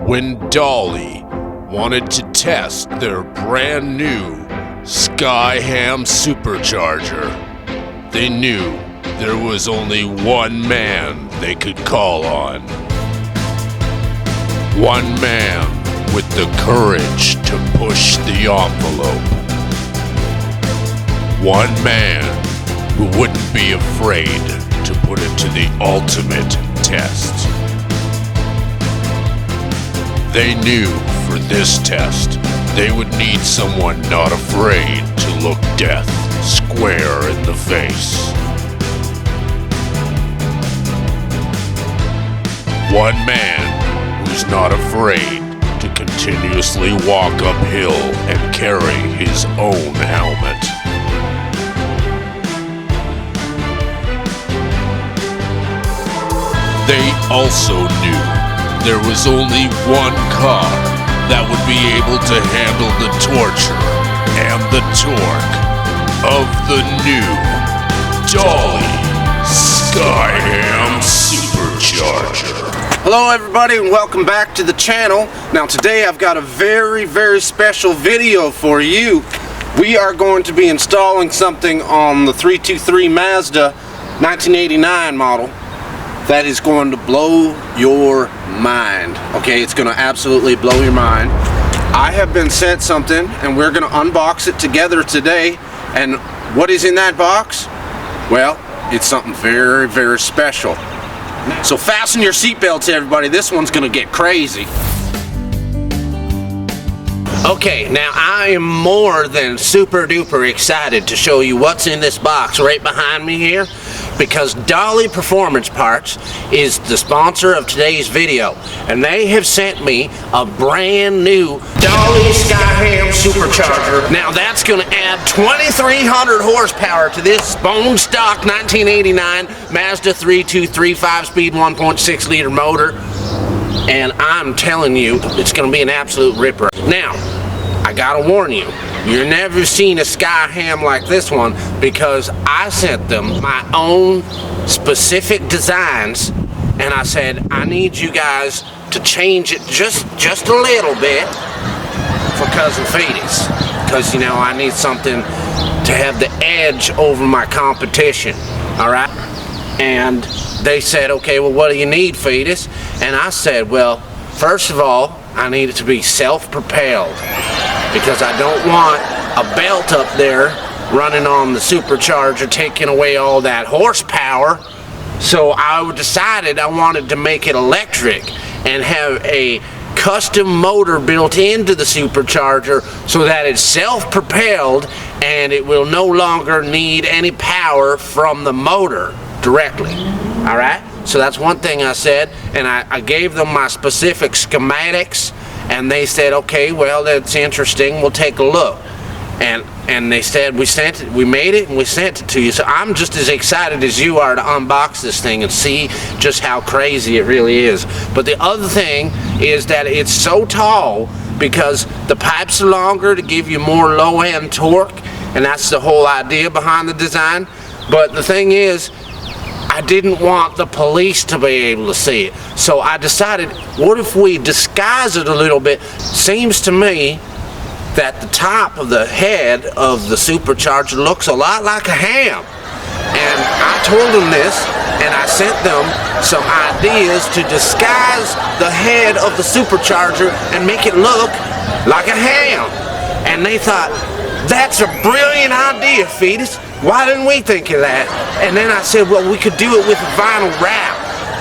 when Dolley wanted to test their brand new Sky-Ham Supercharger. They knew there was only one man they could call on. One man with the courage to push the envelope. One man who wouldn't be afraid to put it to the ultimate test. They knew for this test, they would need someone not afraid to look death square in the face. One man who's not afraid to continuously walk uphill and carry his own helmet. They also knew there was only one car that would be able to handle the torture and the torque of the new Dolley Sky-Ham Supercharger. Hello everybody and welcome back to the channel. Now today I've got a very special video for you. We are going to be installing something on the 323 Mazda 1989 model that is going to blow your mind. Okay, it's going to absolutely blow your mind. I have been sent something and we're going to unbox it together today. And what is in that box? Well, it's something very special. So fasten your seatbelts everybody, this one's going to get crazy. Okay, now I am more than super duper excited to show you what's in this box right behind me here, because Dolley Performance Parts is the sponsor of today's video, and they have sent me a brand new Dolley Sky-Ham Supercharger. Now that's going to add 2,300 horsepower to this bone stock 1989 Mazda 323 5-speed 1.6 liter motor. And I'm telling you, it's going to be an absolute ripper. Now, I gotta warn you, you've never seen a Sky-Ham like this one, because I sent them my own specific designs, and I said, I need you guys to change it just a little bit for Cousin Feetus, because, you know, I need something to have the edge over my competition, alright? And they said, okay, well, what do you need, Feetus? And I said, well, first of all, I need it to be self-propelled, because I don't want a belt up there running on the supercharger taking away all that horsepower. So I decided I wanted to make it electric and have a custom motor built into the supercharger so that it's self-propelled and it will no longer need any power from the motor directly. Alright? So that's one thing I said, and I gave them my specific schematics, and they said, okay, well, that's interesting, we'll take a look. And they said, we made it and we sent it to you. So I'm just as excited as you are to unbox this thing and see just how crazy it really is. But the other thing is that it's so tall because the pipes are longer to give you more low-end torque, and that's the whole idea behind the design. But the thing is, I didn't want the police to be able to see it. So I decided, what if we disguise it a little bit? Seems to me that the top of the head of the supercharger looks a lot like a ham. And I told them this, and I sent them some ideas to disguise the head of the supercharger and make it look like a ham. And they thought, that's a brilliant idea, Feetus. Why didn't we think of that? And then I said, well, we could do it with a vinyl wrap.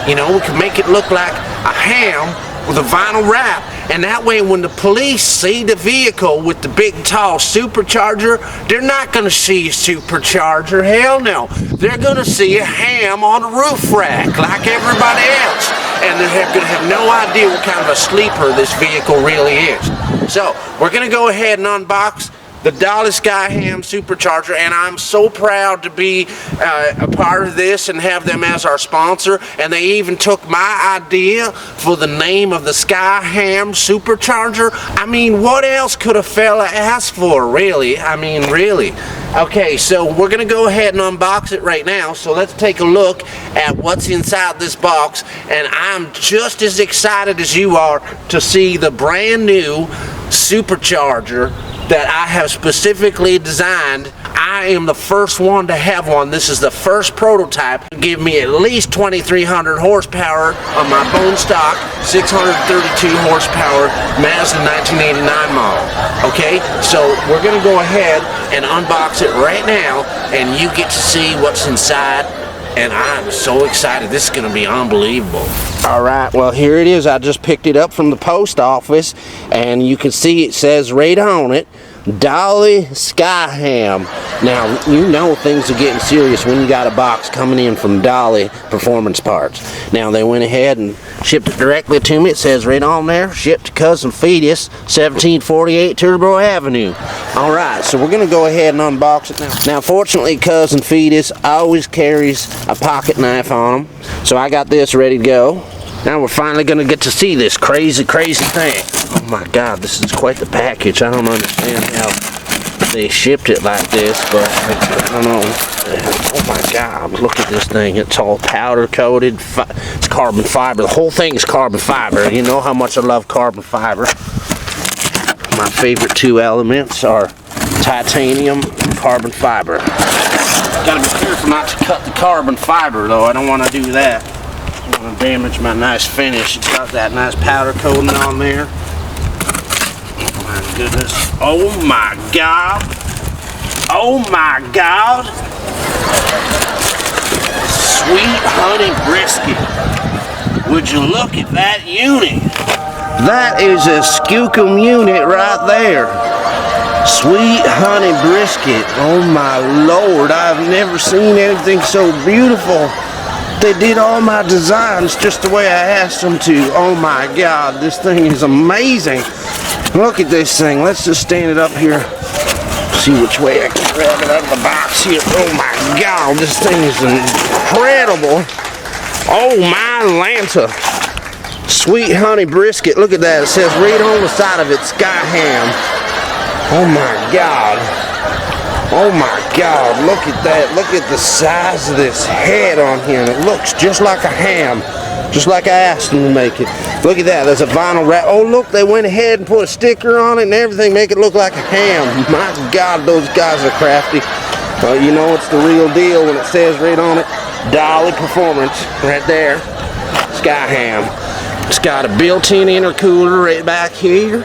You know, we could make it look like a ham with a vinyl wrap. And that way, when the police see the vehicle with the big, tall supercharger, they're not going to see a supercharger. Hell no. They're going to see a ham on a roof rack like everybody else. And they're going to have no idea what kind of a sleeper this vehicle really is. So, we're going to go ahead and unbox the Dolley Sky-Ham Supercharger, and I'm so proud to be a part of this and have them as our sponsor. And they even took my idea for the name of the Sky-Ham Supercharger. I mean, what else could a fella ask for, really? I mean, really. Okay, so we're gonna go ahead and unbox it right now. So let's take a look at what's inside this box. And I'm just as excited as you are to see the brand new Supercharger that I have specifically designed. I am the first one to have one. This is the first prototype to give me at least 2,300 horsepower on my bone stock 632 horsepower Mazda 1989 model. Okay, so we're gonna go ahead and unbox it right now, and you get to see what's inside. And I'm so excited. This is going to be unbelievable. All right, well, here it is. I just picked it up from the post office, and you can see it says right on it, Dolley Sky-Ham. Now, you know things are getting serious when you got a box coming in from Dolley Performance Parts. Now, they went ahead and shipped it directly to me. It says right on there, shipped to Cousin Feetus, 1748 Turbo Avenue. All right, so we're going to go ahead and unbox it now. Now, fortunately, Cousin Feetus always carries a pocket knife on him, so I got this ready to go. Now we're finally going to get to see this crazy thing. Oh my God, this is quite the package. I don't understand how they shipped it like this, but I don't know. Oh my God, look at this thing. It's all powder coated. It's carbon fiber. The whole thing is carbon fiber. You know how much I love carbon fiber. My favorite two elements are titanium and carbon fiber. Gotta be careful not to cut the carbon fiber though. I don't want to do that. I don't want to damage my nice finish. It's got that nice powder coating on there. Oh my goodness. Oh my God. Oh my God. Sweet honey brisket. Would you look at that unit? That is a skookum unit right there. Sweet honey brisket. Oh my Lord, I've never seen anything so beautiful. They did all my designs just the way I asked them to. Oh my God, this thing is amazing. Look at this thing. Let's just stand it up here. See which way I can grab it out of the box here. Oh my God, this thing is incredible. Oh my Lanta. Sweet honey brisket. Look at that. It says right on the side of it, Sky-Ham. Oh my God. Oh my God, look at that. Look at the size of this head on here. It looks just like a ham. Just like I asked them to make it. Look at that, there's a vinyl wrap. Oh look, they went ahead and put a sticker on it and everything, make it look like a ham. My God, those guys are crafty. You know it's the real deal when it says right on it, Dolley Performance, right there, Sky-Ham. It's got a built-in intercooler right back here.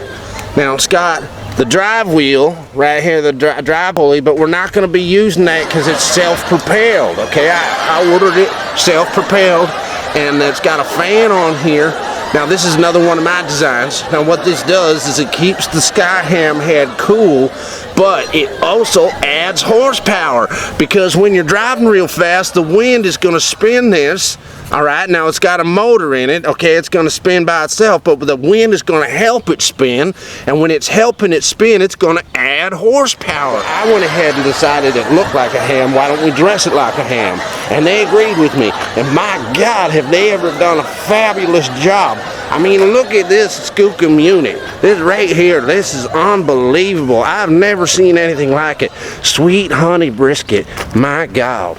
Now it's got the drive wheel right here, the drive pulley, but we're not going to be using that because it's self-propelled. Okay, I ordered it self-propelled, and it's got a fan on here. Now this is another one of my designs. Now what this does is it keeps the Sky-Ham head cool, but it also adds horsepower, because when you're driving real fast, the wind is going to spin this. Alright, now it's got a motor in it, okay, it's going to spin by itself, but the wind is going to help it spin, and when it's helping it spin, it's going to add horsepower. I went ahead and decided it looked like a ham, why don't we dress it like a ham? And they agreed with me, and my God, have they ever done a fabulous job. I mean, look at this skookum unit. This right here, this is unbelievable. I've never seen anything like it. Sweet honey brisket, my God.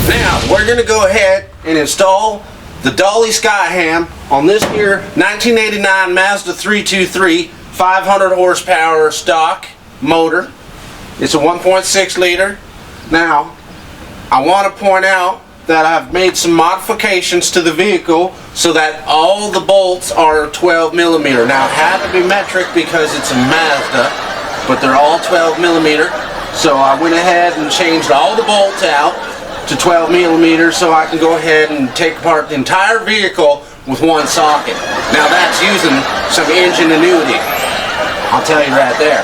Now, we're going to go ahead and install the Dolley Sky-Ham on this here 1989 Mazda 323 500 horsepower stock motor. It's a 1.6 liter. Now, I want to point out that I've made some modifications to the vehicle so that all the bolts are 12 millimeter. Now, it had to be metric because it's a Mazda, but they're all 12 millimeter. So I went ahead and changed all the bolts out to 12 millimeters so I can go ahead and take apart the entire vehicle with one socket. Now that's using some ingenuity, I'll tell you right there.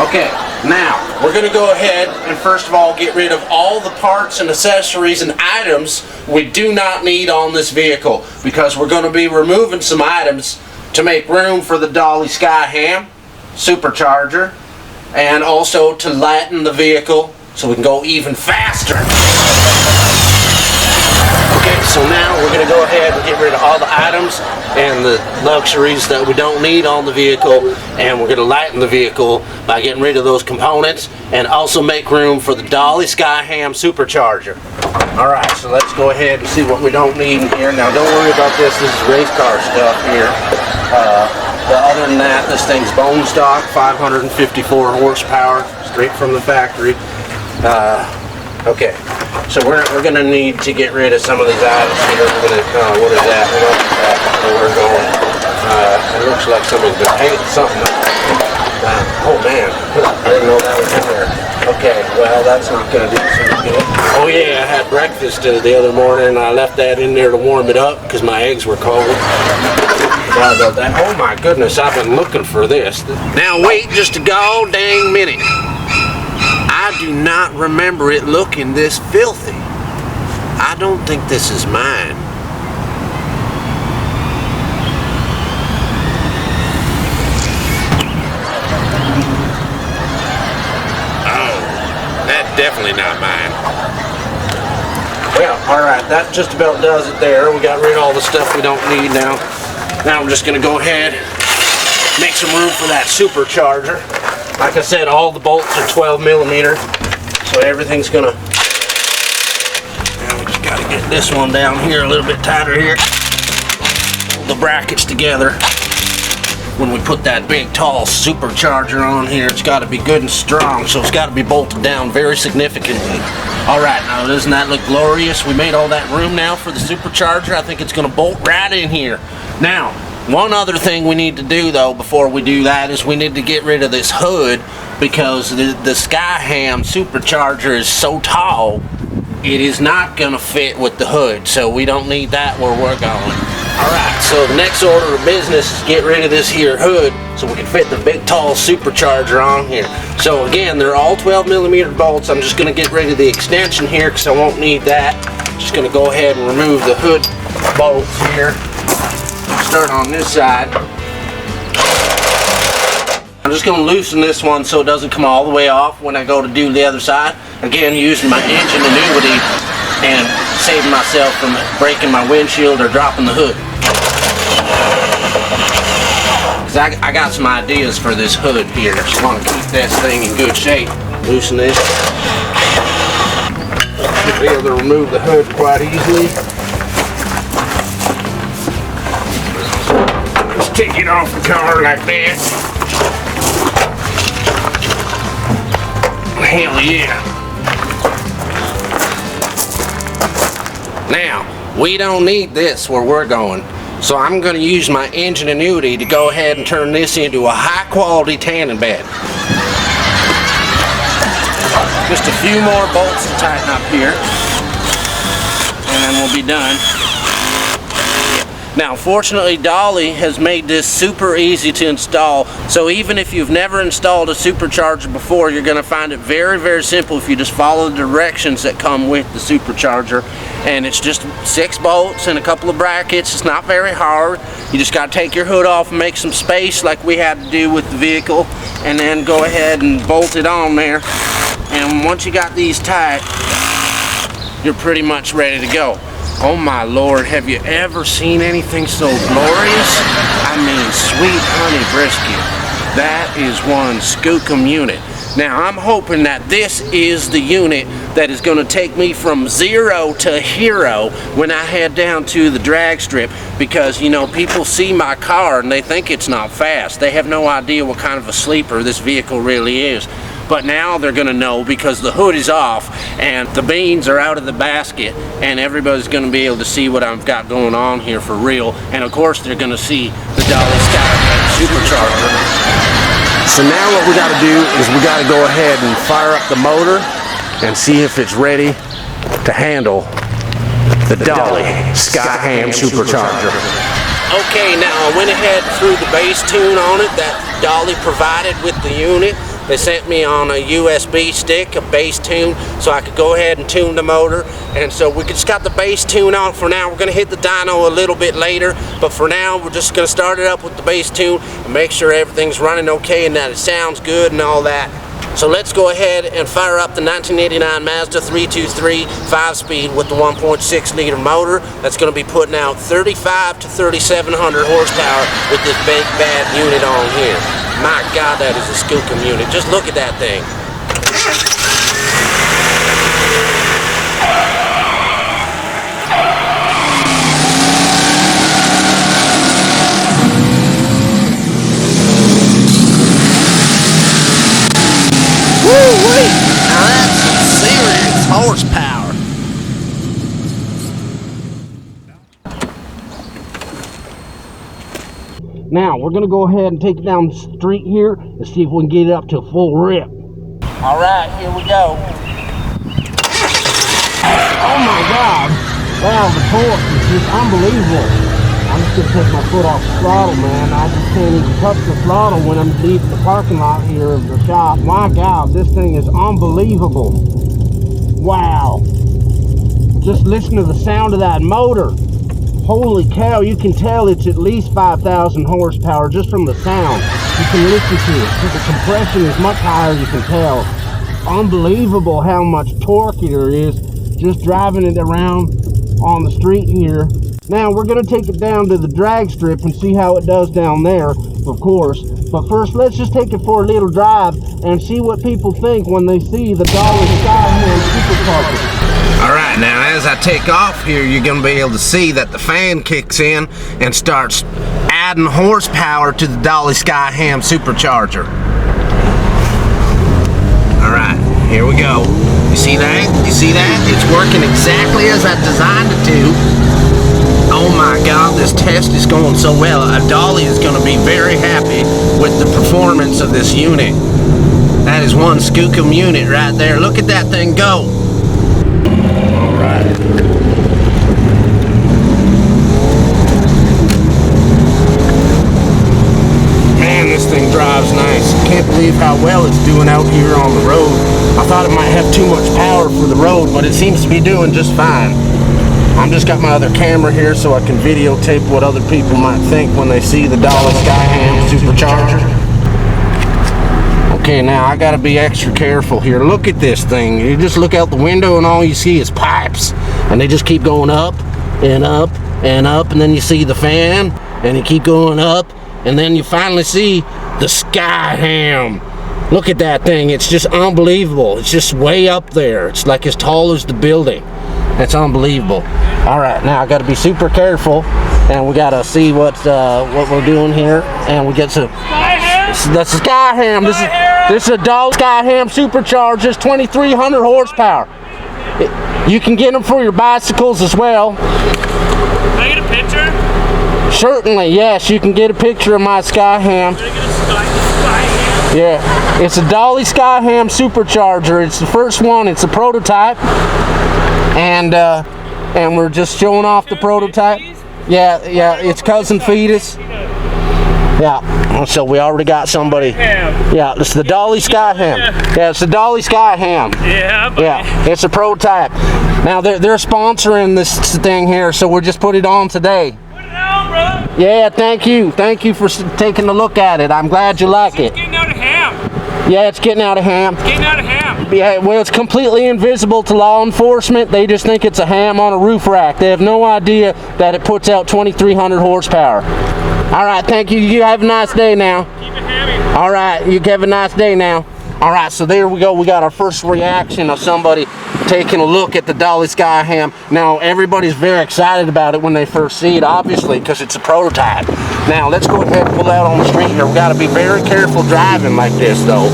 Okay, now we're going to go ahead and first of all get rid of all the parts and accessories and items we do not need on this vehicle, because we're going to be removing some items to make room for the Dolley Sky-Ham Supercharger. and also to lighten the vehicle so we can go even faster. Okay, so now we're going to go ahead and get rid of all the items and the luxuries that we don't need on the vehicle, and we're going to lighten the vehicle by getting rid of those components and also make room for the Dolley Sky-Ham Supercharger. Alright, so let's go ahead and see what we don't need in here. Now don't worry about this is race car stuff here. Other than that, this thing's bone stock, 554 horsepower, straight from the factory. Okay, so we're going to need to get rid of some of these items here. What is that? We don't need that. Where we're going. It looks like somebody's been painting something up. Oh man, I didn't know that was in there. Okay, well that's not going to do something good. Oh yeah, I had breakfast the other morning and I left that in there to warm it up because my eggs were cold. Sorry about that. Oh my goodness, I've been looking for this. Now wait just a god dang minute. I do not remember it looking this filthy. I don't think this is mine. Oh, that's definitely not mine. Well, alright, that just about does it there. We got rid of all the stuff we don't need now. Now I'm just going to go ahead, make some room for that supercharger. Like I said, all the bolts are 12 millimeter, so everything's going to... Now we just got to get this one down here a little bit tighter here. Hold the brackets together. When we put that big, tall supercharger on here, it's got to be good and strong, so it's got to be bolted down very significantly. Alright, now doesn't that look glorious? We made all that room now for the supercharger. I think it's going to bolt right in here. Now, one other thing we need to do though before we do that is we need to get rid of this hood because the Sky-Ham Supercharger is so tall it is not going to fit with the hood, so we don't need that where we're going. Alright, so the next order of business is get rid of this here hood so we can fit the big tall supercharger on here. So again, they're all 12 millimeter bolts. I'm just going to get rid of the extension here because I won't need that. Just going to go ahead and remove the hood bolts here. Start on this side. I'm just going to loosen this one so it doesn't come all the way off when I go to do the other side. Again, using my ingenuity and saving myself from breaking my windshield or dropping the hood. Because I got some ideas for this hood here. Just want to keep this thing in good shape. Loosen this. Should be able to remove the hood quite easily. Take it off the car like that. Hell yeah. Now, we don't need this where we're going. So I'm going to use my ingenuity to go ahead and turn this into a high quality tanning bed. Just a few more bolts to tighten up here. And then we'll be done. Now fortunately Dolley has made this super easy to install, so even if you've never installed a supercharger before, you're going to find it very, very simple if you just follow the directions that come with the supercharger. And it's just 6 bolts and a couple of brackets. It's not very hard. You just got to take your hood off and make some space like we had to do with the vehicle, and then go ahead and bolt it on there. And once you got these tight, you're pretty much ready to go. Oh my Lord, have you ever seen anything so glorious? I mean, sweet honey brisket. That is one skookum unit. Now I'm hoping that this is the unit that is going to take me from 0 to hero when I head down to the drag strip, because you know, people see my car and they think it's not fast. They have no idea what kind of a sleeper this vehicle really is. But now they're going to know because the hood is off and the beans are out of the basket, and everybody's going to be able to see what I've got going on here for real. And of course they're going to see the Dolley Sky-Ham Supercharger. So now what we got to do is we got to go ahead and fire up the motor and see if it's ready to handle the Dolley Sky-Ham Supercharger. Okay, now I went ahead and threw the bass tune on it that Dolley provided with the unit. They sent me on a USB stick, a bass tune, so I could go ahead and tune the motor. And so we just got the bass tune on for now. We're gonna hit the dyno a little bit later, but for now we're just gonna start it up with the bass tune and make sure everything's running okay and that it sounds good and all that. So let's go ahead and fire up the 1989 Mazda 323 5-speed with the 1.6 liter motor. That's going to be putting out 35 to 3,700 horsepower with this big bad unit on here. My God, that is a skookum unit. Just look at that thing. Woo-wee! Now that's some serious horsepower. Now we're gonna go ahead and take it down the street here and see if we can get it up to full rip. All right, here we go. Oh my God! Wow, the torque is just unbelievable. I'm just gonna take my foot off the throttle, man. I just can't even touch the throttle when I'm leaving the parking lot here of the shop. My God, this thing is unbelievable. Wow. Just listen to the sound of that motor. Holy cow, you can tell it's at least 5,000 horsepower just from the sound. You can listen to it. So the compression is much higher, you can tell. Unbelievable how much torque there is just driving it around on the street here. Now we're going to take it down to the drag strip and see how it does down there, of course. But first, let's just take it for a little drive and see what people think when they see the Dolley Sky-Ham Supercharger. Alright, now as I take off here, you're going to be able to see that the fan kicks in and starts adding horsepower to the Dolley Sky-Ham Supercharger. Alright, here we go. You see that? You see that? It's working exactly as I designed it to. Oh my God, this test is going so well. Dolley is going to be very happy with the performance of this unit. That is one skookum unit right there. Look at that thing go. All right. Man, this thing drives nice. Can't believe how well it's doing out here on the road. I thought it might have too much power for the road, but it seems to be doing just fine. I'm just got my other camera here so I can videotape what other people might think when they see the Dolley Sky-Ham Supercharger. Okay, now I gotta be extra careful here. Look at this thing. You just look out the window and all you see is pipes. And they just keep going up and up and up, and then you see the fan and you keep going up, and then you finally see the Sky-Ham. Look at that thing. It's just unbelievable. It's just way up there. It's like as tall as the building. That's unbelievable. All right, now I got to be super careful, and we got to see what we're doing here. And we get to that's the Sky-Ham. This is a Dolley Sky-Ham Supercharger. It's 2,300 horsepower. You can get them for your bicycles as well. Can I get a picture? Certainly, yes. You can get a picture of my Sky-Ham. Can I get a Sky-Ham? Yeah, it's a Dolley Sky-Ham Supercharger. It's the first one. It's a prototype. And we're just showing off the prototype. Yeah, it's Cousin Feetus. Yeah, so we already got somebody. Yeah, it's the Dolley Sky-Ham. Yeah, it's the Dolley Sky-Ham. Yeah, it's a prototype. Now they're sponsoring this thing here, so we'll just put it on today. Put it on, bro. Yeah, thank you for taking a look at it. I'm glad you like it. It's getting out of ham. Yeah, it's getting out of ham. It's getting out of ham. Yeah, well, it's completely invisible to law enforcement. They just think it's a ham on a roof rack. They have no idea that it puts out 2,300 horsepower. All right, thank you. You have a nice day now. Keep it hammy. All right, you have a nice day now. All right, so there we go. We got our first reaction of somebody taking a look at the Dolley Sky-Ham. Now, everybody's very excited about it when they first see it, obviously, because it's a prototype. Now, let's go ahead and pull out on the street here. We got to be very careful driving like this, though.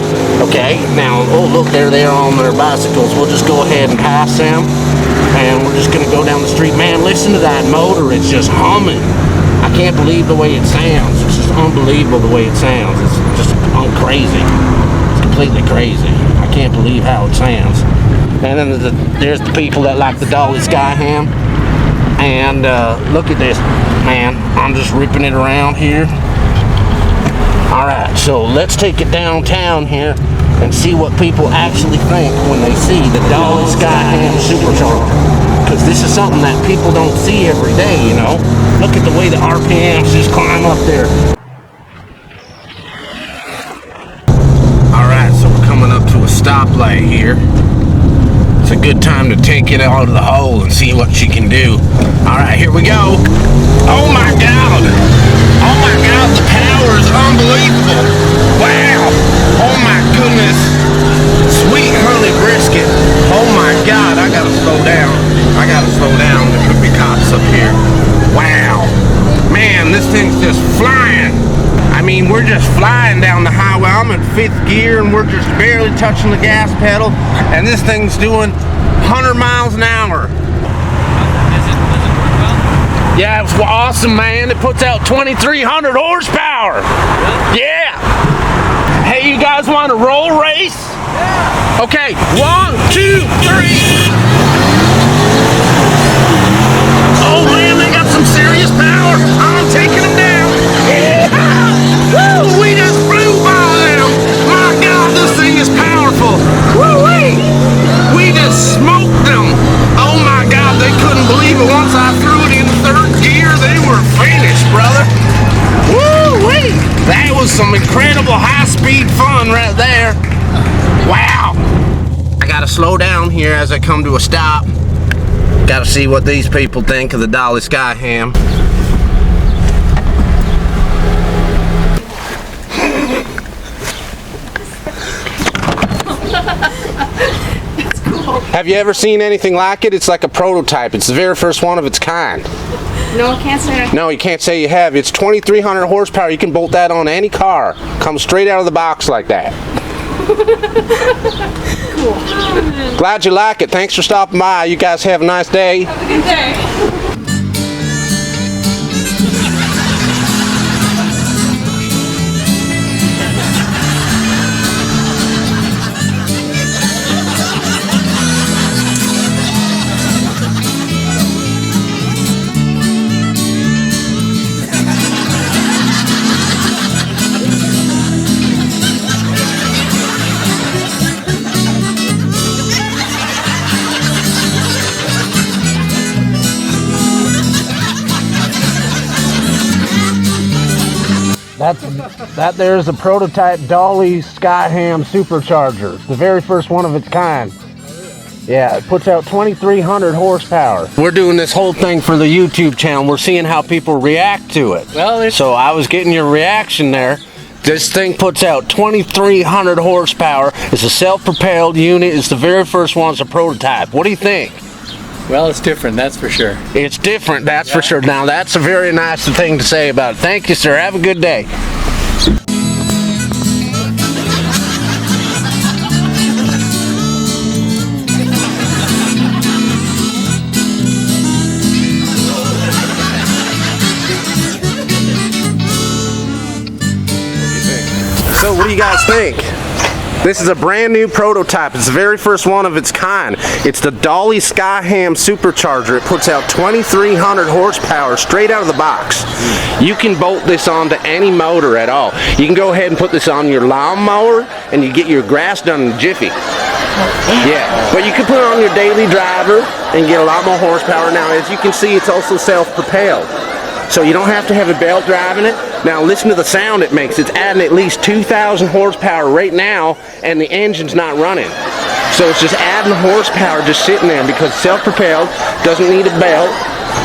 Okay? Now, oh, look, there they are on their bicycles. We'll just go ahead and pass them, and we're just going to go down the street. Man, listen to that motor. It's just humming. I can't believe the way it sounds. It's just unbelievable the way it sounds. It's just crazy. It's completely crazy. I can't believe how it sounds. And then there's the people that like the Dolley Sky-Ham. And look at this, man. I'm just ripping it around here. All right, so let's take it downtown here and see what people actually think when they see the Dolley Sky-Ham Supercharger. Because this is something that people don't see every day, you know. Look at the way the RPMs just climb up there. Alright, so we're coming up to a stoplight here. It's a good time to take it out of the hole and see what she can do. Alright, here we go. Oh my God! Oh my God, the power is unbelievable! Wow! Oh my goodness! Sweet honey brisket! Oh my God, I gotta slow down. I gotta slow down. There could be cops up here. Wow! Man, this thing's just flying! I mean, we're just flying down the highway. I'm in 5th gear and we're just barely touching the gas pedal, and this thing's doing 100 miles an hour. Does it work well? Yeah, it was awesome, man. It puts out 2,300 horsepower. Yeah. Hey, you guys want to roll race? Yeah. Okay, 1, 2, 3. Oh man, they got some serious power. I'm taking them down. Yeah. Woo, we just flew by them. My God, this thing is powerful. Woo-wee. We just smoked them. Oh my God, they couldn't believe it. Once I threw it in 3rd gear, they were finished, brother. Woo-wee. That was some incredible high-speed fun right there. Wow. I gotta slow down here as I come to a stop. Gotta see what these people think of the Dolley Sky-Ham. That's cool. Have you ever seen anything like it? It's like a prototype. It's the very first one of its kind. No, I can't say. No, you can't say you have. It's 2,300 horsepower. You can bolt that on any car. Comes straight out of the box like that. Cool. Glad you like it. Thanks for stopping by. You guys have a nice day. Have a good day. That there's a prototype Dolley Sky-Ham Supercharger. It's the very first one of its kind. Yeah, it puts out 2,300 horsepower. We're doing this whole thing for the YouTube channel. We're seeing how people react to it. Well, so I was getting your reaction there. This thing puts out 2,300 horsepower. It's a self-propelled unit. It's the very first one. It's a prototype. What do you think? well, it's different, that's for sure. It's different, that's for sure. Now, that's a very nice thing to say about it. Thank you, sir. Have a good day. So what do you guys think? This is a brand new prototype. It's the very first one of its kind. It's the Dolley Sky-Ham Supercharger. It puts out 2,300 horsepower straight out of the box. You can bolt this onto any motor at all. You can go ahead and put this on your lawnmower and you get your grass done in a jiffy. Yeah, but you can put it on your daily driver and get a lot more horsepower. Now, as you can see, it's also self-propelled. So you don't have to have a belt driving it. Now listen to the sound it makes. It's adding at least 2,000 horsepower right now, and the engine's not running. So it's just adding horsepower just sitting there because it's self-propelled, doesn't need a belt,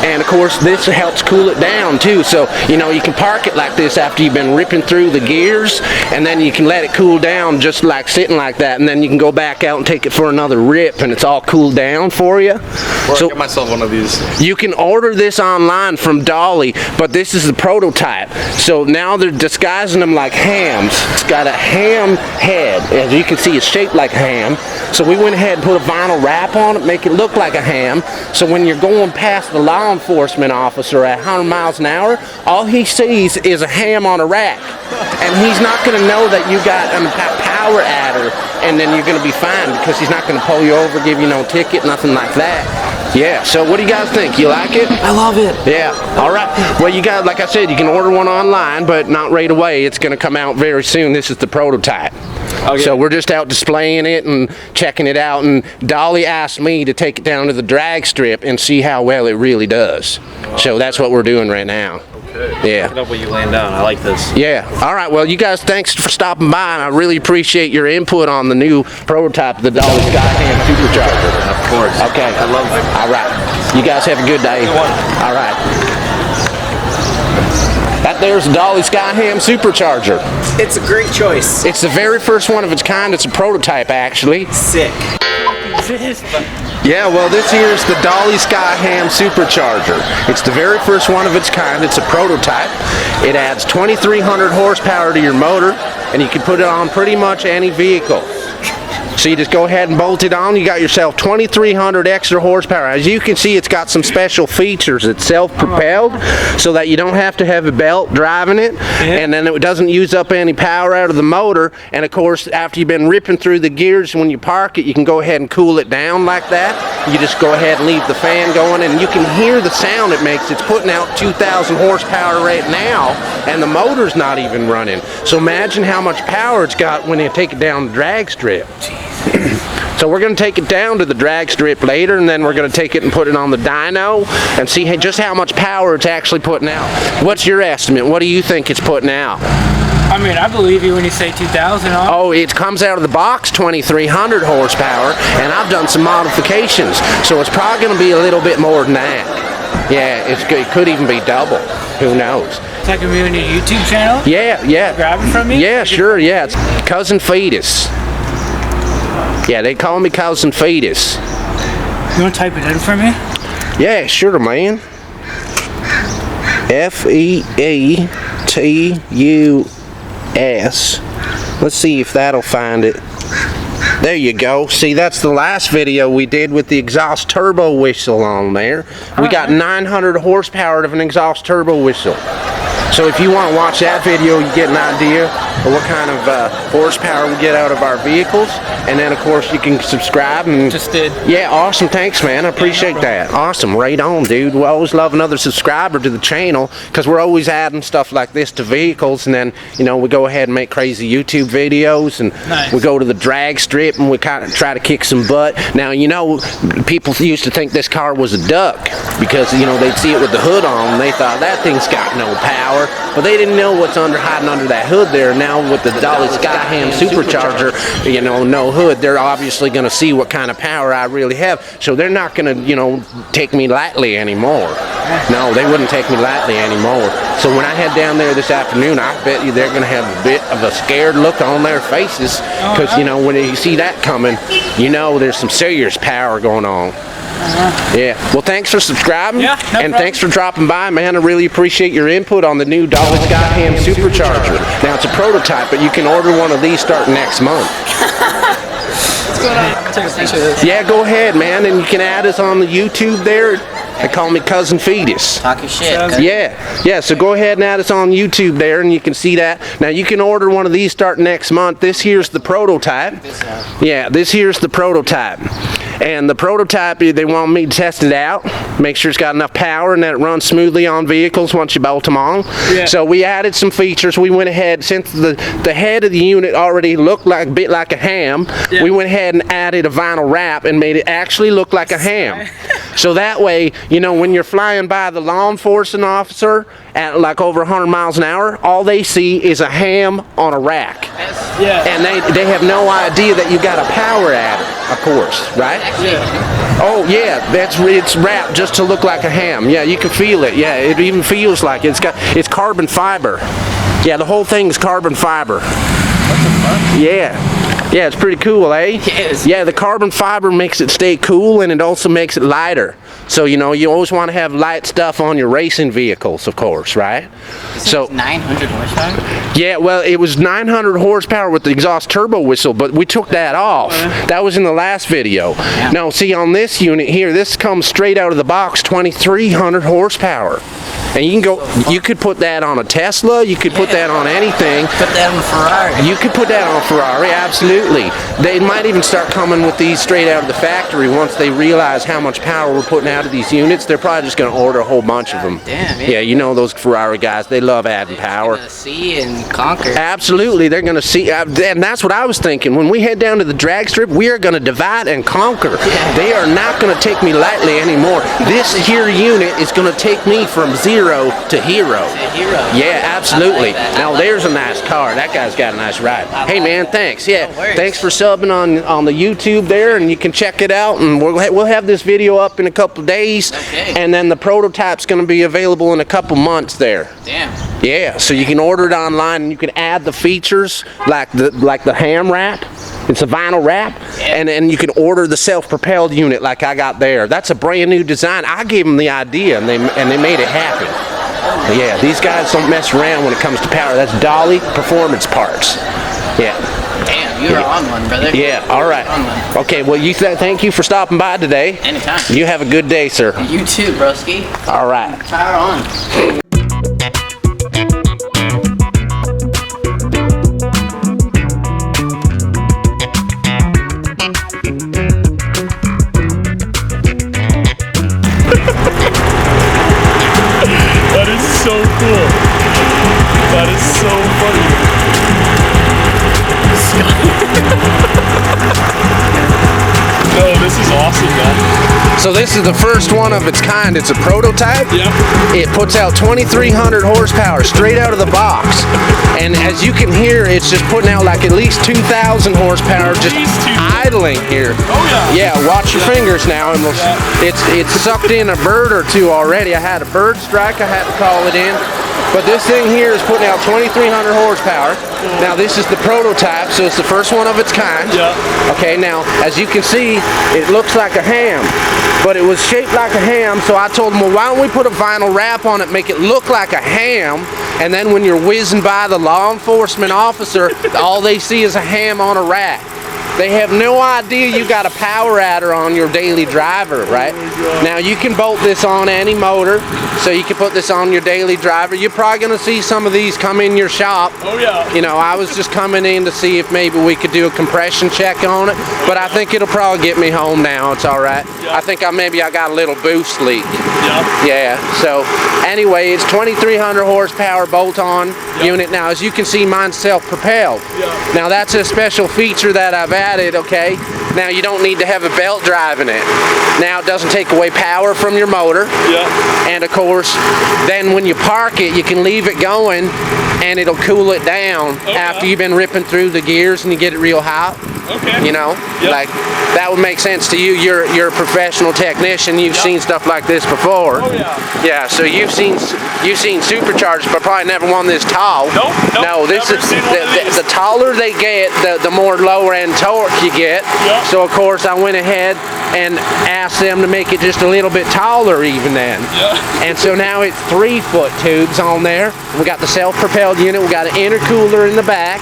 and of course this helps cool it down too. So you know, you can park it like this after you've been ripping through the gears, and then you can let it cool down just like sitting like that, and then you can go back out and take it for another rip and it's all cooled down for you. Or So get myself one of these. you can order this online from Dolley, but this is the prototype. So now they're disguising them like hams. It's got a ham head. As you can see, it's shaped like a ham. So we went ahead and put a vinyl wrap on it, make it look like a ham. So when you're going past the law enforcement officer at 100 miles an hour, all he sees is a ham on a rack. And he's not going to know that you got a power adder, and then you're going to be fine because he's not going to pull you over, give you no ticket, nothing like that. Yeah, so what do you guys think? You like it? I love it. Yeah, all right. Well, you got, like I said, you can order one online, but not right away. It's going to come out very soon. This is the prototype. Okay. So we're just out displaying it and checking it out, and Dolley asked me to take it down to the drag strip and see how well it really does. So that's what we're doing right now. Yeah. Look it up when you land down. I like this. Yeah. All right. Well, you guys, thanks for stopping by, and I really appreciate your input on the new prototype of the Dolley Sky-Ham Supercharger. Of course. Okay. I love it. All right. You guys have a good day. Good one. All right. That there's the Dolley Sky-Ham Supercharger. It's a great choice. It's the very first one of its kind. It's a prototype, actually. Sick. Yeah, well, this here's the Dolley Sky-Ham Supercharger. It's the very first one of its kind. It's a prototype. It adds 2,300 horsepower to your motor, and you can put it on pretty much any vehicle. So you just go ahead and bolt it on. You got yourself 2,300 extra horsepower. As you can see, it's got some special features. It's self-propelled, so that you don't have to have a belt driving it, and then it doesn't use up any power out of the motor. And of course, after you've been ripping through the gears, when you park it, you can go ahead and cool it down like that. You just go ahead and leave the fan going, and you can hear the sound it makes. It's putting out 2,000 horsepower right now, and the motor's not even running. So imagine how much power it's got when you take it down the drag strip. So we're going to take it down to the drag strip later, and then we're going to take it and put it on the dyno and see just how much power it's actually putting out. What's your estimate? What do you think it's putting out? I mean, I believe you when you say 2,000. Oh, it comes out of the box 2,300 horsepower, and I've done some modifications, so it's probably going to be a little bit more than that. Yeah, it could even be double. Who knows? It's like a new YouTube channel? Yeah. Grab it from me? Yeah, sure, yeah. It's Cousin Feetus. Yeah, they call me Cousin Feetus. You want to type it in for me? Yeah, sure, man. Feetus. Let's see if that'll find it. There you go. See, that's the last video we did with the exhaust turbo whistle on there. We got 900 horsepower of an exhaust turbo whistle. So if you want to watch that video, you get an idea of what kind of horsepower we get out of our vehicles. And then, of course, you can subscribe. And Just did. Yeah, awesome. Thanks, man. I appreciate that. Awesome. Right on, dude. We always love another subscriber to the channel, because we're always adding stuff like this to vehicles. And then, you know, we go ahead and make crazy YouTube videos. And Nice. we go to the drag strip and we kind of try to kick some butt. Now, you know, people used to think this car was a duck because, you know, they'd see it with the hood on and they thought that thing's got no power. But they didn't know what's hiding under that hood there. Now with the Dolley Sky-Ham Supercharger, you know, no hood, they're obviously going to see what kind of power I really have. So they're not going to, you know, take me lightly anymore. No, they wouldn't take me lightly anymore. So when I head down there this afternoon, I bet you they're going to have a bit of a scared look on their faces, because, you know, when you see that coming, you know there's some serious power going on. Yeah. Well, thanks for subscribing, Yeah, no and problem. thanks for dropping by, man. I really appreciate your input on the new Dolley Sky-Ham Supercharger. Now, it's a prototype, but you can order one of these starting next month. What's going on? I'm going to take a picture of this. Yeah, go ahead, man, and you can add us on the YouTube there. They call me Cousin Feetus. Talk your shit. Yeah, so go ahead and add us on YouTube there, and you can see that. Now, you can order one of these starting next month. This here's the prototype. Yeah, this here's the prototype. And the prototype, they want me to test it out, make sure it's got enough power and that it runs smoothly on vehicles once you bolt them on. Yeah. So we added some features. We went ahead, since the head of the unit already looked like a bit like a ham, Yeah. we went ahead and added a vinyl wrap and made it actually look like a ham. So that way, you know, when you're flying by the law enforcement officer at like over 100 miles an hour, all they see is a ham on a rack. Yeah. And they have no idea that you got a power adder, of course, right? Yeah. Oh yeah, it's wrapped just to look like a ham. Yeah, you can feel it. Yeah, it even feels like it. It's carbon fiber. Yeah, the whole thing is carbon fiber. What the fuck? Yeah. Yeah, it's pretty cool, eh? Yes. Yeah, the carbon fiber makes it stay cool, and it also makes it lighter. So, you know, you always want to have light stuff on your racing vehicles, of course, right? So 900 horsepower? yeah, well, it was 900 horsepower with the exhaust turbo whistle, but we took that off. That was in the last video. Yeah. Now, see, on this unit here, this comes straight out of the box, 2,300 horsepower. And you can go, you could put that on a Tesla, you could put that on anything. Put that on a Ferrari. You could put that on a Ferrari, absolutely. They might even start coming with these straight out of the factory once they realize how much power we're putting out of these units. They're probably just going to order a whole bunch of them. Damn, yeah, you know those Ferrari guys, they love adding power. They're gonna see and conquer. Absolutely, they're going to see, and that's what I was thinking. When we head down to the drag strip, we are going to divide and conquer. They are not going to take me lightly anymore. This here unit is going to take me from zero to hero. Yeah, absolutely. Now there's a nice car. That guy's got a nice ride. Hey man, thanks. Yeah, thanks for subbing on the YouTube there, and you can check it out. And we'll have this video up in a couple of days, and then the prototype's going to be available in a couple months there. Damn. Yeah, so you can order it online, and you can add the features like the ham wrap. It's a vinyl wrap, and then you can order the self-propelled unit like I got there. That's a brand new design. I gave them the idea, and they made it happen. Yeah, these guys don't mess around when it comes to power. That's Dolley Performance Parts. Yeah. Damn, you're on one, brother. Yeah, all right. Okay, well, thank you for stopping by today. Anytime. You have a good day, sir. You too, broski. All right. Power on. That is so cool. That is so funny. No, this is awesome, man. So this is the first one of its kind. It's a prototype. Yep. It puts out 2,300 horsepower straight out of the box. And as you can hear, it's just putting out like at least 2,000 horsepower just idling here. Oh yeah. Yeah, watch your fingers now, and it's sucked in a bird or two already. I had a bird strike, I had to call it in. But this thing here is putting out 2,300 horsepower. Now this is the prototype, so it's the first one of its kind. Yeah. Okay, now as you can see, it looks like a ham, but it was shaped like a ham, so I told them, well, why don't we put a vinyl wrap on it, make it look like a ham, and then when you're whizzing by the law enforcement officer, all they see is a ham on a rack. They have no idea you got a power adder on your daily driver, right? Now you can bolt this on any motor, so you can put this on your daily driver. You're probably gonna see some of these come in your shop. Oh yeah. You know, I was just coming in to see if maybe we could do a compression check on it, but I think it'll probably get me home now. It's all right. Yeah. I think maybe I got a little boost leak. Yeah. Yeah, so anyway, it's 2,300 horsepower bolt-on unit. Now, as you can see, mine's self-propelled. Yeah. Now, that's a special feature that I've added, okay? Now, you don't need to have a belt driving it. Now, it doesn't take away power from your motor. Yeah. And, of course, then when you park it, you can leave it going, and it'll cool it down after you've been ripping through the gears and you get it real hot. Okay. You know, like that would make sense to you. You're a professional technician. You've seen stuff like this before. Oh yeah. Yeah. So you've seen superchargers, but probably never one this tall. Nope. No, this never is seen one of these. the taller they get, the more lower end torque you get. Yeah. So of course I went ahead and asked them to make it just a little bit taller even then. Yeah. And so now it's 3-foot tubes on there. We got the self-propelled unit. We got an intercooler in the back.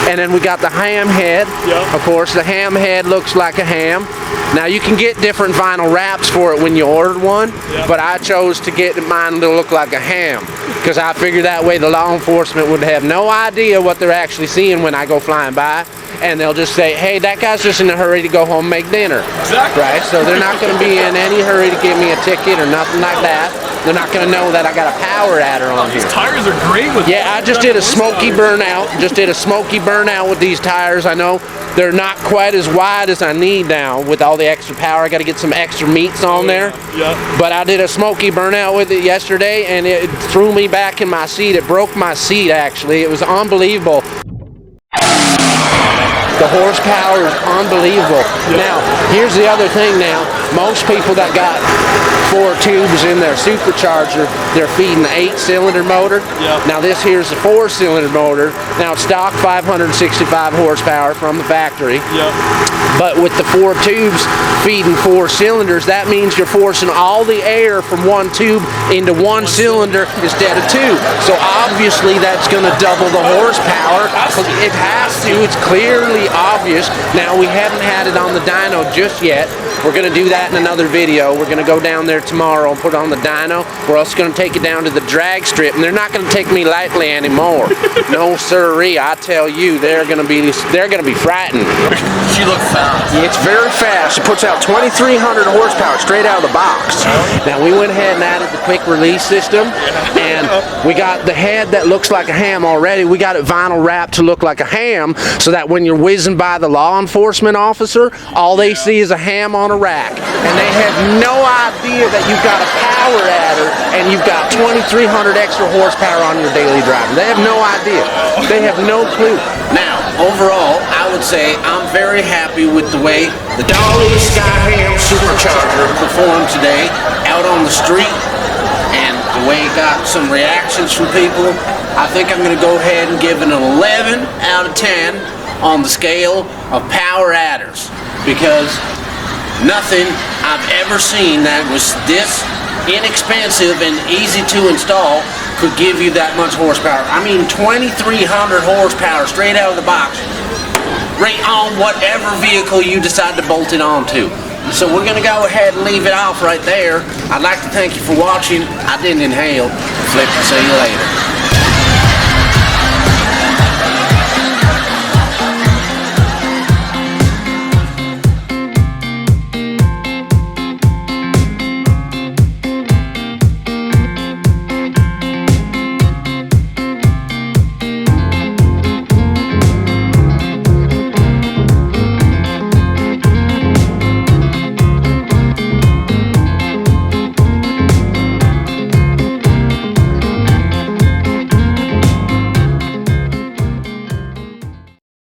And then we got the ham head. Yep. Of course, the ham head looks like a ham. Now you can get different vinyl wraps for it when you ordered one, but I chose to get mine to look like a ham because I figured that way the law enforcement would have no idea what they're actually seeing when I go flying by, and they'll just say, hey, that guy's just in a hurry to go home and make dinner. Exactly. Right? So they're not going to be in any hurry to give me a ticket or nothing like that. They're not going to know that I got a power adder on here. These tires are great with. Yeah, I just did a smoky burnout. Just did a smoky burnout with these tires. I know they're not quite as wide as I need now with all the extra power. I got to get some extra meats on there. Yeah. But I did a smoky burnout with it yesterday, and it threw me back in my seat. It broke my seat, actually. It was unbelievable. The horsepower is unbelievable. Now, here's the other thing now. Most people that got 4 tubes in their supercharger, they're feeding the 8-cylinder motor. Yep. Now this here's the 4-cylinder motor. Now it's stock 565 horsepower from the factory. Yep. But with the 4 tubes feeding 4 cylinders, that means you're forcing all the air from one tube into one cylinder instead of 2. So obviously that's going to double the horsepower. It has to. It's clearly obvious. Now we haven't had it on the dyno just yet. We're going to do that in another video. We're going to go down there tomorrow and put it on the dyno. We're also going to take it down to the drag strip, and they're not going to take me lightly anymore. No sirree, I tell you, they're going to be frightened. She looks fast. It's very fast. It puts out 2,300 horsepower straight out of the box. Now we went ahead and added the quick release system, and we got the head that looks like a ham already. We got it vinyl wrapped to look like a ham, so that when you're whizzing by the law enforcement officer, all they see is a ham on a rack, and they have no idea that you've got a power adder and you've got 2,300 extra horsepower on your daily driving. They have no idea. They have no clue. Now, overall, I would say I'm very happy with the way the Dolley Sky-Ham Supercharger performed today out on the street, and the way it got some reactions from people. I think I'm going to go ahead and give it an 11 out of 10 on the scale of power adders, because nothing I've ever seen that was this inexpensive and easy to install could give you that much horsepower. I mean, 2,300 horsepower straight out of the box, right on whatever vehicle you decide to bolt it onto. So we're going to go ahead and leave it off right there. I'd like to thank you for watching. I didn't inhale. Flip, see you later.